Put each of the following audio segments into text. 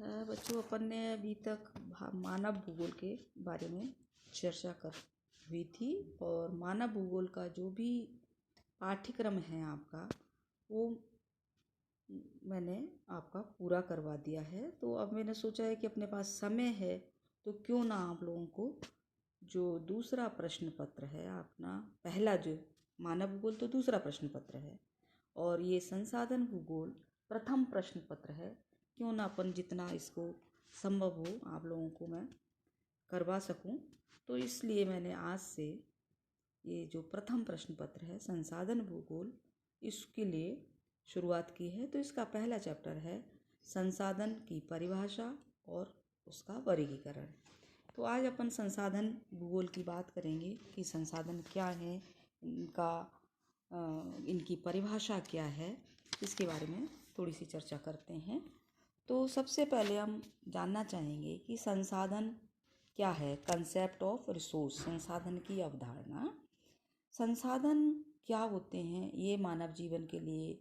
बच्चों, अपन ने अभी तक मानव भूगोल के बारे में चर्चा कर हुई थी और मानव भूगोल का जो भी पाठ्यक्रम है आपका वो मैंने आपका पूरा करवा दिया है। तो अब मैंने सोचा है कि अपने पास समय है तो क्यों ना आप लोगों को जो दूसरा प्रश्न पत्र है अपना, पहला जो मानव भूगोल तो दूसरा प्रश्न पत्र है और ये संसाधन भूगोल प्रथम प्रश्न पत्र है, क्यों ना अपन जितना इसको संभव हो आप लोगों को मैं करवा सकूं। तो इसलिए मैंने आज से ये जो प्रथम प्रश्न पत्र है संसाधन भूगोल, इसके लिए शुरुआत की है। तो इसका पहला चैप्टर है संसाधन की परिभाषा और उसका वर्गीकरण। तो आज अपन संसाधन भूगोल की बात करेंगे कि संसाधन क्या है, इनकी परिभाषा क्या है, इसके बारे में थोड़ी सी चर्चा करते हैं। तो सबसे पहले हम जानना चाहेंगे कि संसाधन क्या है। कंसेप्ट ऑफ रिसोर्स, संसाधन की अवधारणा। संसाधन क्या होते हैं, ये मानव जीवन के लिए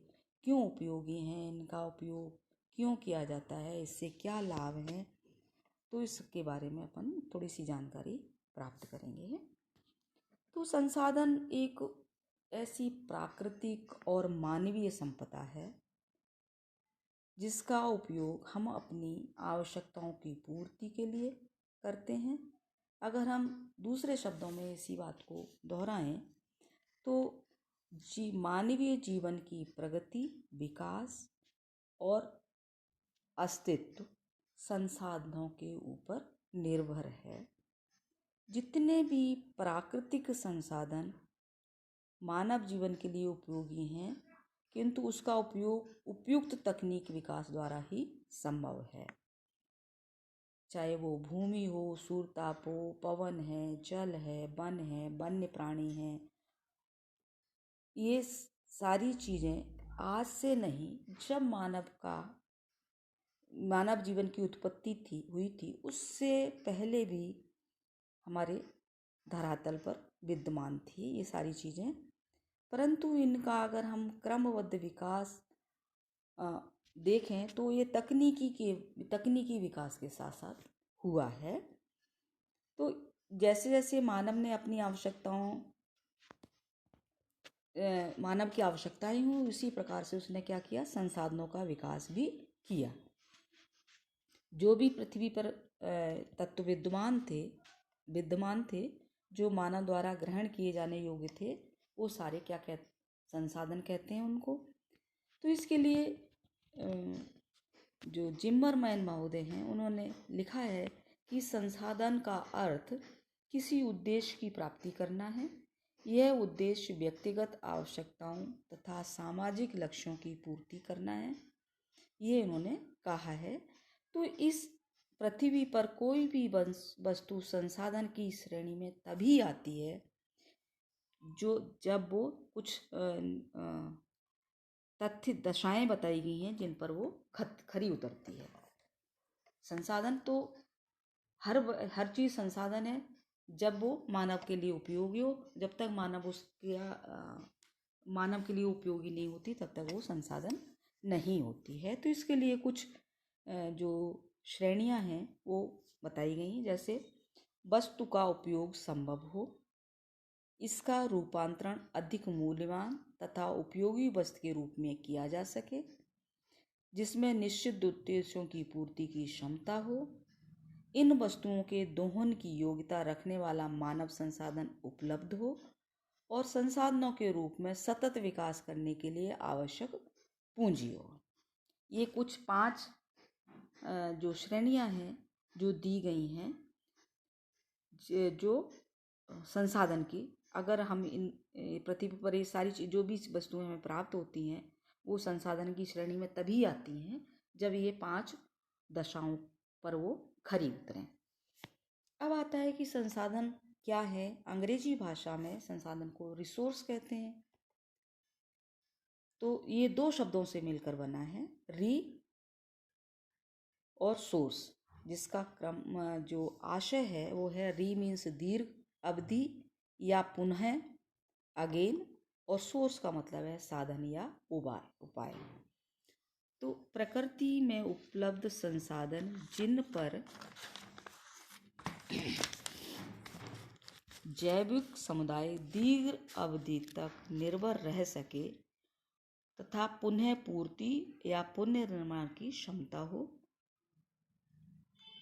क्यों उपयोगी हैं, इनका उपयोग क्यों किया जाता है, इससे क्या लाभ हैं, तो इसके बारे में अपन थोड़ी सी जानकारी प्राप्त करेंगे। तो संसाधन एक ऐसी प्राकृतिक और मानवीय संपदा है जिसका उपयोग हम अपनी आवश्यकताओं की पूर्ति के लिए करते हैं। अगर हम दूसरे शब्दों में इसी बात को दोहराएं तो मानवीय जीवन की प्रगति, विकास और अस्तित्व संसाधनों के ऊपर निर्भर है। जितने भी प्राकृतिक संसाधन मानव जीवन के लिए उपयोगी हैं, किंतु उसका उपयोग उपयुक्त तकनीक विकास द्वारा ही संभव है। चाहे वो भूमि हो, सूर्यताप हो, पवन है, जल है, वन है, वन्य प्राणी हैं, ये सारी चीज़ें आज से नहीं, जब मानव जीवन की उत्पत्ति हुई थी उससे पहले भी हमारे धरातल पर विद्यमान थी ये सारी चीज़ें। परंतु इनका अगर हम क्रमबद्ध विकास देखें तो ये तकनीकी विकास के साथ साथ हुआ है। तो जैसे जैसे मानव की आवश्यकताएं हुई, उसी प्रकार से उसने क्या किया, संसाधनों का विकास भी किया। जो भी पृथ्वी पर तत्व विद्यमान थे जो मानव द्वारा ग्रहण किए जाने योग्य थे, वो सारे संसाधन कहते हैं उनको। तो इसके लिए जो जिम्मरमैन महोदय हैं उन्होंने लिखा है कि संसाधन का अर्थ किसी उद्देश्य की प्राप्ति करना है। यह उद्देश्य व्यक्तिगत आवश्यकताओं तथा सामाजिक लक्ष्यों की पूर्ति करना है, ये उन्होंने कहा है। तो इस पृथ्वी पर कोई भी वस्तु संसाधन की श्रेणी में तभी आती है जब वो कुछ तथ्य दशाएं बताई गई हैं जिन पर वो खरी उतरती है। संसाधन तो हर चीज़ संसाधन है जब वो मानव के लिए उपयोगी हो। जब तक मानव के लिए उपयोगी नहीं होती तब तक वो संसाधन नहीं होती है। तो इसके लिए कुछ जो श्रेणियां हैं वो बताई गई हैं, जैसे वस्तु का उपयोग संभव हो, इसका रूपांतरण अधिक मूल्यवान तथा उपयोगी वस्तु के रूप में किया जा सके, जिसमें निश्चित उद्देश्यों की पूर्ति की क्षमता हो, इन वस्तुओं के दोहन की योग्यता रखने वाला मानव संसाधन उपलब्ध हो और संसाधनों के रूप में सतत विकास करने के लिए आवश्यक पूंजी हो। ये कुछ 5 जो श्रेणियां हैं जो दी गई हैं जो संसाधन की। अगर हम इन पृथ्वी पर ये सारी चीज़ जो भी वस्तुएं हमें प्राप्त होती हैं वो संसाधन की श्रेणी में तभी आती हैं जब ये 5 दशाओं पर वो खरी उतरें। अब आता है कि संसाधन क्या है। अंग्रेजी भाषा में संसाधन को रिसोर्स कहते हैं। तो ये 2 शब्दों से मिलकर बना है, री और सोर्स, जिसका क्रम जो आशय है वो है री मीन्स दीर्घ अवधि या पुनः, अगेन, और सोर्स का मतलब है साधन या उपाय। तो प्रकृति में उपलब्ध संसाधन जिन पर जैविक समुदाय दीर्घ अवधि तक निर्भर रह सके तथा पुनः पूर्ति या पुनर्निर्माण की क्षमता हो,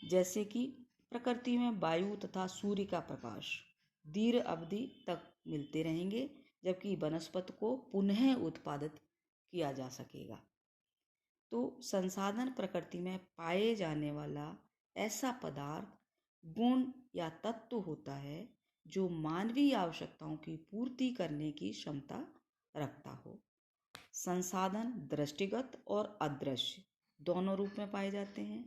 जैसे कि प्रकृति में वायु तथा सूर्य का प्रकाश दीर्घ अवधि तक मिलते रहेंगे, जबकि वनस्पति को पुनः उत्पादित किया जा सकेगा। तो संसाधन प्रकृति में पाए जाने वाला ऐसा पदार्थ, गुण या तत्व होता है जो मानवीय आवश्यकताओं की पूर्ति करने की क्षमता रखता हो। संसाधन दृष्टिगत और अदृश्य दोनों रूप में पाए जाते हैं।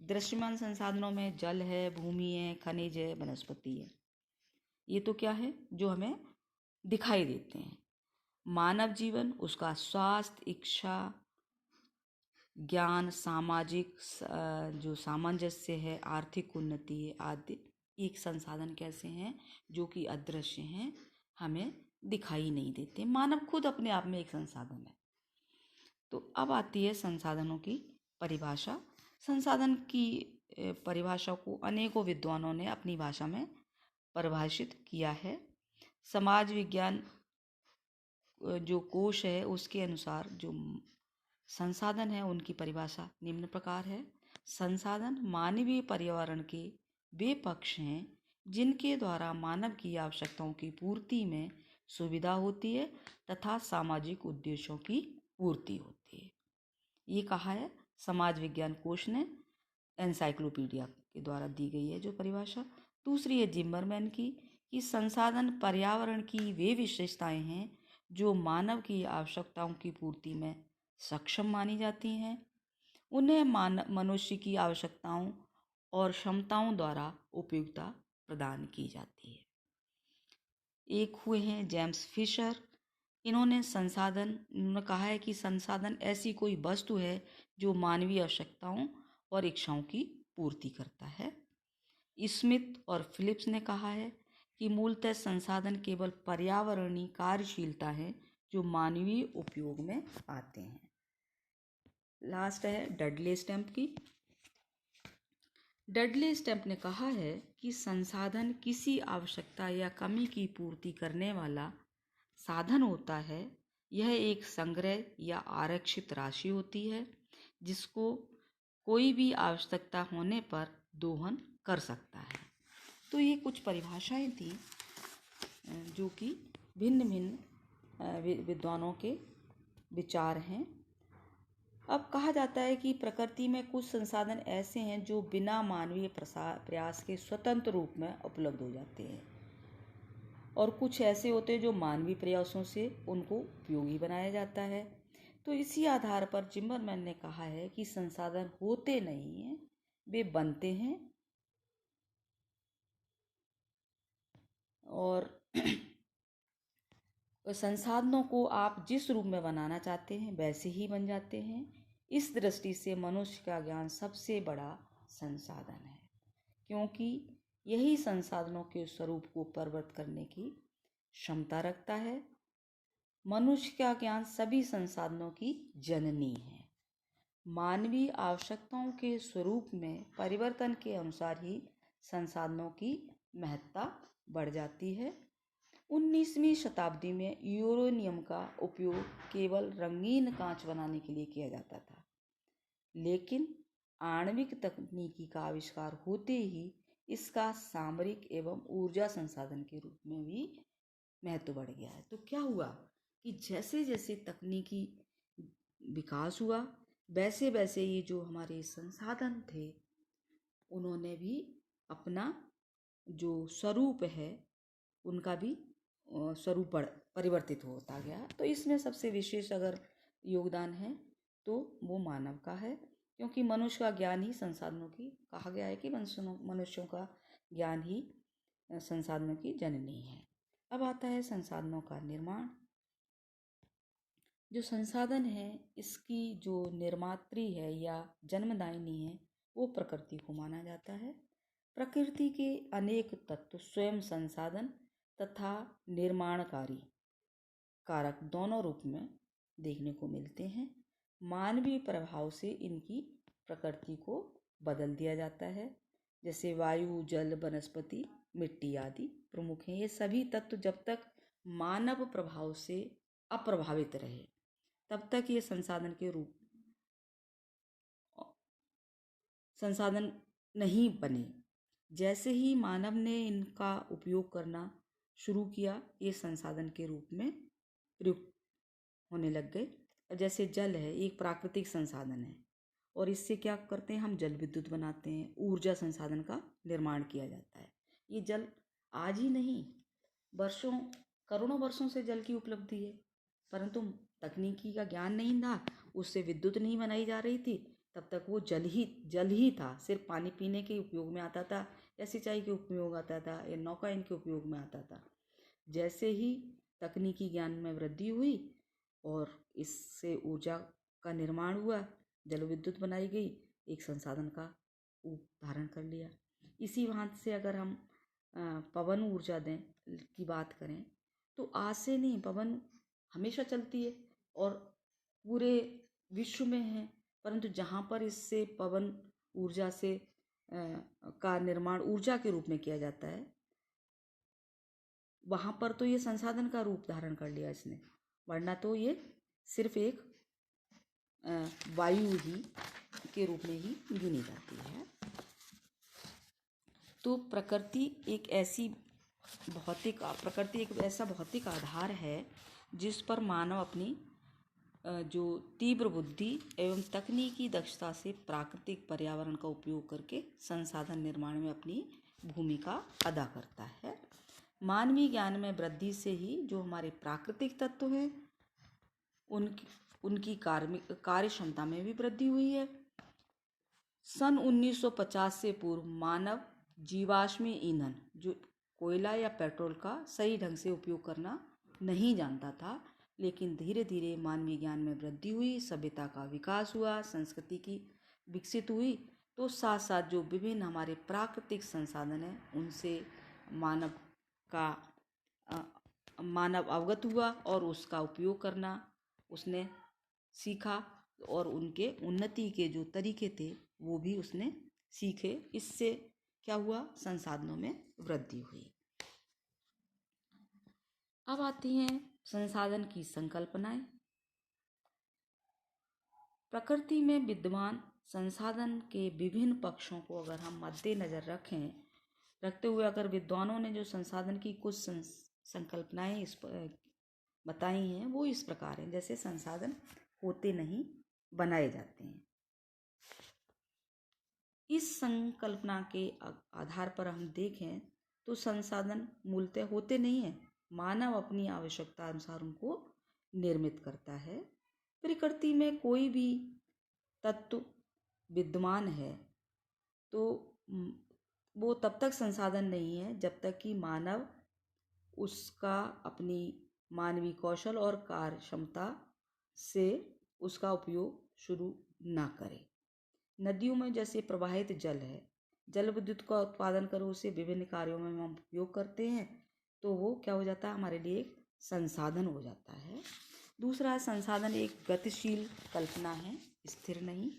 दृश्यमान संसाधनों में जल है, भूमि है, खनिज है, वनस्पति है। ये तो क्या है जो हमें दिखाई देते हैं। मानव जीवन, उसका स्वास्थ्य, इच्छा, ज्ञान, सामाजिक जो सामंजस्य है, आर्थिक उन्नति है आदि एक संसाधन कैसे हैं जो कि अदृश्य हैं, हमें दिखाई नहीं देते। मानव खुद अपने आप में एक संसाधन है। तो अब आती है संसाधनों की परिभाषा। संसाधन की परिभाषा को अनेकों विद्वानों ने अपनी भाषा में परिभाषित किया है। समाज विज्ञान जो कोश है उसके अनुसार जो संसाधन है उनकी परिभाषा निम्न प्रकार है। संसाधन मानवीय पर्यावरण के वे पक्ष हैं जिनके द्वारा मानव की आवश्यकताओं की पूर्ति में सुविधा होती है तथा सामाजिक उद्देश्यों की पूर्ति होती है। ये कहा है समाज विज्ञान कोश ने, एनसाइक्लोपीडिया के द्वारा दी गई है जो परिभाषा। दूसरी है जिम्बरमैन की, कि संसाधन पर्यावरण की वे विशेषताएं हैं जो मानव की आवश्यकताओं की पूर्ति में सक्षम मानी जाती हैं। उन्हें मनुष्य की आवश्यकताओं और क्षमताओं द्वारा उपयोगिता प्रदान की जाती है। एक हुए हैं जेम्स फिशर। इन्होंने कहा है कि संसाधन ऐसी कोई वस्तु है जो मानवीय आवश्यकताओं और इच्छाओं की पूर्ति करता है। स्मिथ और फिलिप्स ने कहा है कि मूलतः संसाधन केवल पर्यावरणीय कार्यशीलता है जो मानवीय उपयोग में आते हैं। लास्ट है डडले स्टैम्प की। डडले स्टैम्प ने कहा है कि संसाधन किसी आवश्यकता या कमी की पूर्ति करने वाला साधन होता है। यह एक संग्रह या आरक्षित राशि होती है जिसको कोई भी आवश्यकता होने पर दोहन कर सकता है। तो ये कुछ परिभाषाएं थी जो कि भिन्न भिन्न विद्वानों के विचार हैं। अब कहा जाता है कि प्रकृति में कुछ संसाधन ऐसे हैं जो बिना मानवीय प्रयास के स्वतंत्र रूप में उपलब्ध हो जाते हैं और कुछ ऐसे होते हैं जो मानवीय प्रयासों से उनको उपयोगी बनाया जाता है। तो इसी आधार पर जिम्बरमैन ने कहा है कि संसाधन होते नहीं हैं, वे बनते हैं और संसाधनों को आप जिस रूप में बनाना चाहते हैं वैसे ही बन जाते हैं। इस दृष्टि से मनुष्य का ज्ञान सबसे बड़ा संसाधन है, क्योंकि यही संसाधनों के स्वरूप को परिवर्तित करने की क्षमता रखता है। मनुष्य का ज्ञान सभी संसाधनों की जननी है। मानवीय आवश्यकताओं के स्वरूप में परिवर्तन के अनुसार ही संसाधनों की महत्ता बढ़ जाती है। 19वीं शताब्दी में यूरेनियम का उपयोग केवल रंगीन कांच बनाने के लिए किया जाता था, लेकिन आणविक तकनीकी का आविष्कार होते ही इसका सामरिक एवं ऊर्जा संसाधन के रूप में भी महत्व बढ़ गया है। तो क्या हुआ कि जैसे जैसे तकनीकी विकास हुआ वैसे वैसे ये जो हमारे संसाधन थे उन्होंने भी अपना जो स्वरूप है उनका भी स्वरूप परिवर्तित होता गया। तो इसमें सबसे विशेष अगर योगदान है तो वो मानव का है, क्योंकि मनुष्य का ज्ञान ही संसाधनों की, कहा गया है कि मनुष्यों का ज्ञान ही संसाधनों की जननी है। अब आता है संसाधनों का निर्माण। जो संसाधन है इसकी जो निर्मात्री है या जन्मदायिनी है वो प्रकृति को माना जाता है। प्रकृति के अनेक तत्व स्वयं संसाधन तथा निर्माणकारी कारक दोनों रूप में देखने को मिलते हैं। मानवीय प्रभाव से इनकी प्रकृति को बदल दिया जाता है। जैसे वायु, जल, वनस्पति, मिट्टी आदि प्रमुख हैं। ये सभी तत्व जब तक मानव प्रभाव से अप्रभावित रहे तब तक ये संसाधन नहीं बने। जैसे ही मानव ने इनका उपयोग करना शुरू किया, ये संसाधन के रूप में प्रयुक्त होने लग गए। जैसे जल है, एक प्राकृतिक संसाधन है और इससे क्या करते हैं, हम जल विद्युत बनाते हैं, ऊर्जा संसाधन का निर्माण किया जाता है। ये जल आज ही नहीं, वर्षों करोड़ों वर्षों से जल की उपलब्धि है, परंतु तकनीकी का ज्ञान नहीं था, उससे विद्युत नहीं बनाई जा रही थी। तब तक वो जल ही था, सिर्फ पानी पीने के उपयोग में आता था, या सिंचाई के उपयोग आता था, या नौकायन के उपयोग में आता था। जैसे ही तकनीकी ज्ञान में वृद्धि हुई और इससे ऊर्जा का निर्माण हुआ, जल विद्युत बनाई गई, एक संसाधन का रूप धारण कर लिया। इसी भांति से अगर हम पवन ऊर्जा दें की बात करें तो आज से नहीं, पवन हमेशा चलती है और पूरे विश्व में है, परंतु जहाँ पर इससे पवन ऊर्जा से का निर्माण ऊर्जा के रूप में किया जाता है, वहाँ पर तो ये संसाधन का रूप धारण कर लिया इसने, वरना तो ये सिर्फ एक वायु ही के रूप में ही गिनी जाती है। तो प्रकृति एक ऐसा भौतिक आधार है जिस पर मानव अपनी जो तीव्र बुद्धि एवं तकनीकी दक्षता से प्राकृतिक पर्यावरण का उपयोग करके संसाधन निर्माण में अपनी भूमिका अदा करता है। मानवीय ज्ञान में वृद्धि से ही जो हमारे प्राकृतिक तत्व हैं उनकी कार्य क्षमता में भी वृद्धि हुई है। सन 1950 से पूर्व मानव जीवाश्मी ईंधन, जो कोयला या पेट्रोल का सही ढंग से उपयोग करना नहीं जानता था, लेकिन धीरे धीरे मानवीय ज्ञान में वृद्धि हुई, सभ्यता का विकास हुआ, संस्कृति की विकसित हुई, तो साथ साथ जो विभिन्न हमारे प्राकृतिक संसाधन हैं उनसे मानव अवगत हुआ और उसका उपयोग करना उसने सीखा, और उनके उन्नति के जो तरीके थे वो भी उसने सीखे। इससे क्या हुआ, संसाधनों में वृद्धि हुई। अब आती हैं संसाधन की संकल्पनाएं। प्रकृति में विद्यमान संसाधन के विभिन्न पक्षों को अगर हम मद्देनजर रखते हुए अगर विद्वानों ने जो संसाधन की कुछ संकल्पनाएं बताई हैं वो इस प्रकार हैं। जैसे संसाधन होते नहीं, बनाए जाते हैं। इस संकल्पना के आधार पर हम देखें तो संसाधन मूलतः होते नहीं हैं, मानव अपनी आवश्यकता अनुसार उनको निर्मित करता है। प्रकृति में कोई भी तत्व विद्यमान है तो वो तब तक संसाधन नहीं है जब तक कि मानव उसका अपनी मानवीय कौशल और कार्य क्षमता से उसका उपयोग शुरू ना करे। नदियों में जैसे प्रवाहित जल है, जल विद्युत का उत्पादन कर उसे विभिन्न कार्यों में हम उपयोग करते हैं, तो वो क्या हो जाता है, हमारे लिए एक संसाधन हो जाता है। दूसरा, संसाधन एक गतिशील कल्पना है, स्थिर नहीं।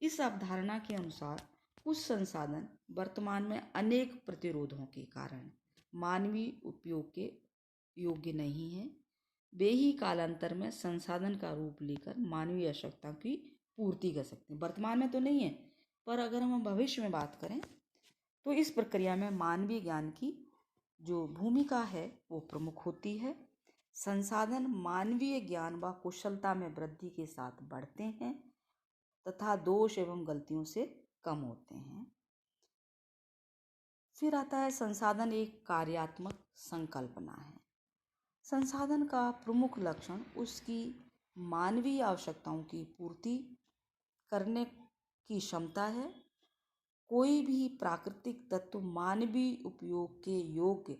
इस अवधारणा के अनुसार कुछ संसाधन वर्तमान में अनेक प्रतिरोधों के कारण मानवीय उपयोग के योग्य नहीं है, वे ही कालांतर में संसाधन का रूप लेकर मानवीय आवश्यकता की पूर्ति कर सकते हैं। वर्तमान में तो नहीं है, पर अगर हम भविष्य में बात करें तो इस प्रक्रिया में मानवीय ज्ञान की जो भूमिका है वो प्रमुख होती है। संसाधन मानवीय ज्ञान व कुशलता में वृद्धि के साथ बढ़ते हैं तथा दोष एवं गलतियों से कम होते हैं। फिर आता है संसाधन एक कार्यात्मक संकल्पना है। संसाधन का प्रमुख लक्षण उसकी मानवीय आवश्यकताओं की पूर्ति करने की क्षमता है। कोई भी प्राकृतिक तत्व मानवीय उपयोग के योग्य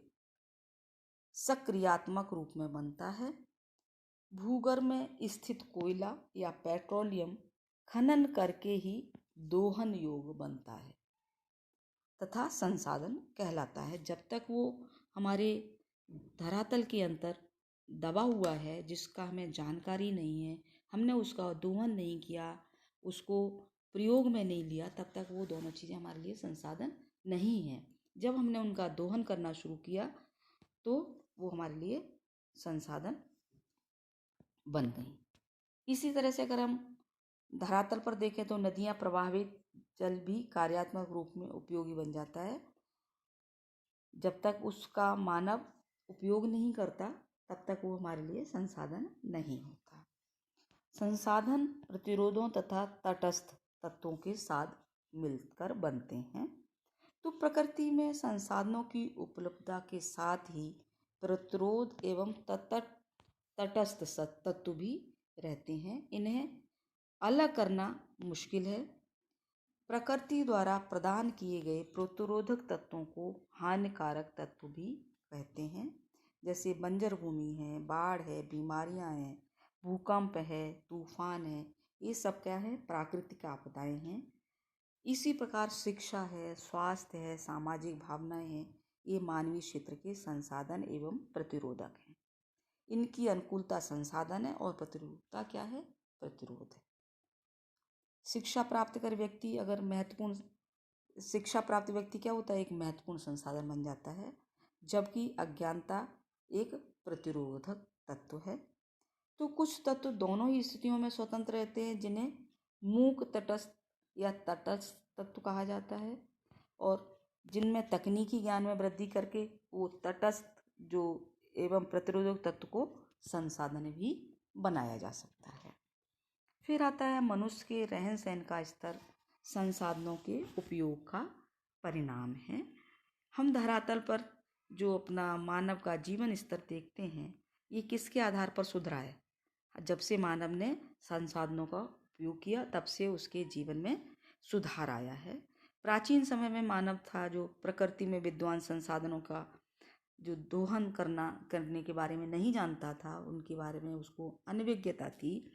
सक्रियात्मक रूप में बनता है। भूगर्भ में स्थित कोयला या पेट्रोलियम खनन करके ही दोहन योग्य बनता है तथा संसाधन कहलाता है। जब तक वो हमारे धरातल के अंदर दबा हुआ है, जिसका हमें जानकारी नहीं है, हमने उसका दोहन नहीं किया, उसको प्रयोग में नहीं लिया, तब तक वो दोनों चीज़ें हमारे लिए संसाधन नहीं हैं। जब हमने उनका दोहन करना शुरू किया तो वो हमारे लिए संसाधन बन गई। इसी तरह से अगर हम धरातल पर देखें तो नदियाँ प्रवाहित जल भी कार्यात्मक रूप में उपयोगी बन जाता है। जब तक उसका मानव उपयोग नहीं करता तब तक वो हमारे लिए संसाधन नहीं होता। संसाधन प्रतिरोधों तथा तटस्थ तत्वों के साथ मिलकर बनते हैं। तो प्रकृति में संसाधनों की उपलब्धता के साथ ही प्रतिरोध एवं तटस्थ तत्व भी रहते हैं। इन्हें अलग करना मुश्किल है। प्रकृति द्वारा प्रदान किए गए प्रतिरोधक तत्वों को हानिकारक तत्व भी कहते हैं। जैसे बंजर भूमि है, बाढ़ है, बीमारियां हैं, भूकंप है, तूफान है, ये सब क्या है? प्राकृतिक आपदाएं हैं। इसी प्रकार शिक्षा है, स्वास्थ्य है, सामाजिक भावनाएं हैं, ये मानवीय क्षेत्र के संसाधन एवं प्रतिरोधक हैं। इनकी अनुकूलता संसाधन है और प्रतिरोधता क्या है? प्रतिरोध है। शिक्षा प्राप्त कर व्यक्ति अगर महत्वपूर्ण शिक्षा प्राप्त व्यक्ति क्या होता है? एक महत्वपूर्ण संसाधन बन जाता है, जबकि अज्ञानता एक प्रतिरोधक तत्व है। तो कुछ तत्व दोनों ही स्थितियों में स्वतंत्र रहते हैं, जिन्हें मूक तटस्थ या तटस्थ तत्व कहा जाता है, और जिनमें तकनीकी ज्ञान में वृद्धि करके वो तटस्थ जो एवं प्रतिरोधक तत्व को संसाधन भी बनाया जा सकता है। फिर आता है मनुष्य के रहन सहन का स्तर संसाधनों के उपयोग का परिणाम है। हम धरातल पर जो अपना मानव का जीवन स्तर देखते हैं, ये किसके आधार पर सुधरा है? जब से मानव ने संसाधनों का उपयोग किया तब से उसके जीवन में सुधार आया है। प्राचीन समय में मानव था जो प्रकृति में विद्यमान संसाधनों का जो दोहन करने के बारे में नहीं जानता था, उनके बारे में उसको अनभिज्ञता थी।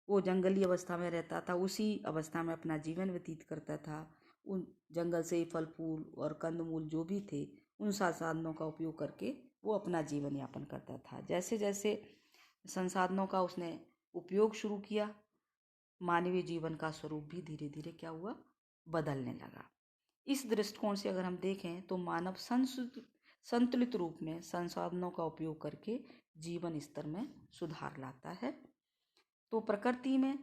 वो जंगली अवस्था में रहता था, उसी अवस्था में अपना जीवन व्यतीत करता था। उन जंगल से फल फूल और कंदमूल जो भी थे, उन संसाधनों का उपयोग करके वो अपना जीवन यापन करता था। जैसे जैसे संसाधनों का उसने उपयोग शुरू किया, मानवीय जीवन का स्वरूप भी धीरे धीरे क्या हुआ? बदलने लगा। इस दृष्टिकोण से अगर हम देखें तो मानव संतुलित रूप में संसाधनों का उपयोग करके जीवन स्तर में सुधार लाता है। तो प्रकृति में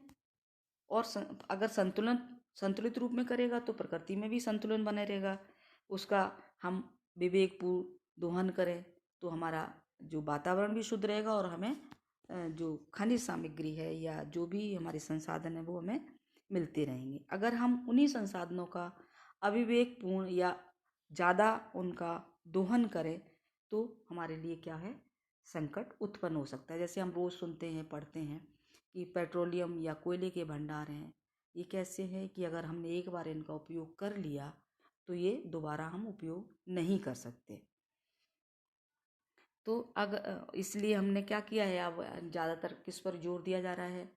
और अगर संतुलित रूप में करेगा तो प्रकृति में भी संतुलन बने रहेगा। उसका हम विवेकपूर्ण दोहन करें तो हमारा जो वातावरण भी शुद्ध रहेगा और हमें जो खनिज सामग्री है या जो भी हमारे संसाधन है वो हमें मिलते रहेंगे। अगर हम उन्हीं संसाधनों का अविवेकपूर्ण या ज़्यादा उनका दोहन करें तो हमारे लिए क्या है? संकट उत्पन्न हो सकता है। जैसे हम रोज़ सुनते हैं, पढ़ते हैं कि पेट्रोलियम या कोयले के भंडार हैं, ये कैसे हैं कि अगर हमने एक बार इनका उपयोग कर लिया तो ये दोबारा हम उपयोग नहीं कर सकते। तो अगर इसलिए हमने क्या किया है, अब ज़्यादातर किस पर जोर दिया जा रहा है?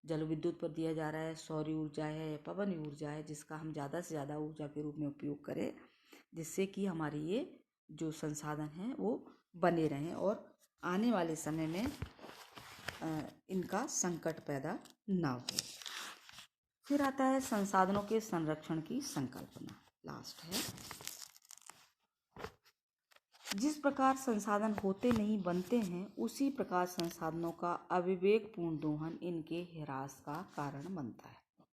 जल विद्युत पर दिया जा रहा है, सौर ऊर्जा है, पवन ऊर्जा है, जिसका हम ज़्यादा से ज़्यादा ऊर्जा के रूप में उपयोग करें, जिससे कि हमारे ये जो संसाधन हैं वो बने रहें और आने वाले समय में इनका संकट पैदा ना हो। फिर आता है संसाधनों के संरक्षण की संकल्पना, लास्ट है। जिस प्रकार संसाधन होते नहीं बनते हैं, उसी प्रकार संसाधनों का अविवेकपूर्ण दोहन इनके ह्रास का कारण बनता है।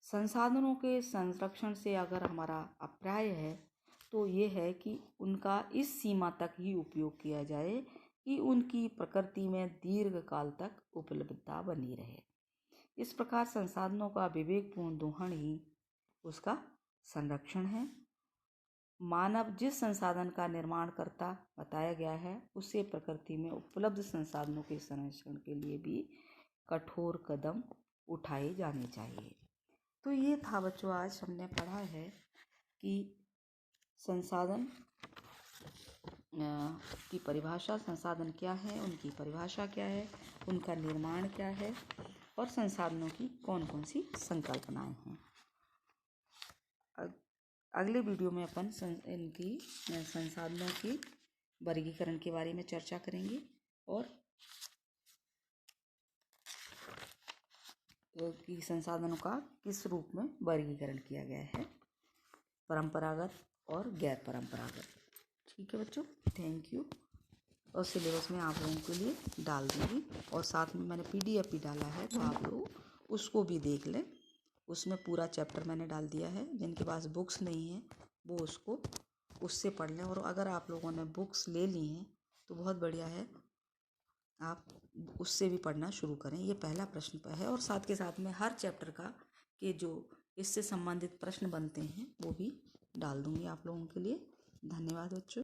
संसाधनों के संरक्षण से अगर हमारा अभिप्राय है तो ये है कि उनका इस सीमा तक ही उपयोग किया जाए कि उनकी प्रकृति में दीर्घ काल तक उपलब्धता बनी रहे। इस प्रकार संसाधनों का विवेकपूर्ण दोहन ही उसका संरक्षण है। मानव जिस संसाधन का निर्माण करता बताया गया है, उससे प्रकृति में उपलब्ध संसाधनों के संरक्षण के लिए भी कठोर कदम उठाए जाने चाहिए। तो ये था बच्चों, आज हमने पढ़ा है कि संसाधन की परिभाषा, संसाधन क्या है, उनकी परिभाषा क्या है, उनका निर्माण क्या है और संसाधनों की कौन कौन सी संकल्पनाएं हैं। अगले वीडियो में अपन इनकी संसाधनों की वर्गीकरण के बारे में चर्चा करेंगे और कि संसाधनों का किस रूप में वर्गीकरण किया गया है, परंपरागत और गैर परंपरागत। ठीक है बच्चों, थैंक यू। और सिलेबस में आप लोगों के लिए डाल दूँगी और साथ में मैंने PDF भी डाला है, तो आप लोग उसको भी देख लें। उसमें पूरा चैप्टर मैंने डाल दिया है। जिनके पास बुक्स नहीं है वो उससे पढ़ लें। और अगर आप लोगों ने बुक्स ले ली हैं तो बहुत बढ़िया है, आप उससे भी पढ़ना शुरू करें। ये पहला प्रश्न है और साथ के साथ में हर चैप्टर का के जो इससे संबंधित प्रश्न बनते हैं वो भी डाल दूँगी आप लोगों के लिए। धन्यवाद बच्चों।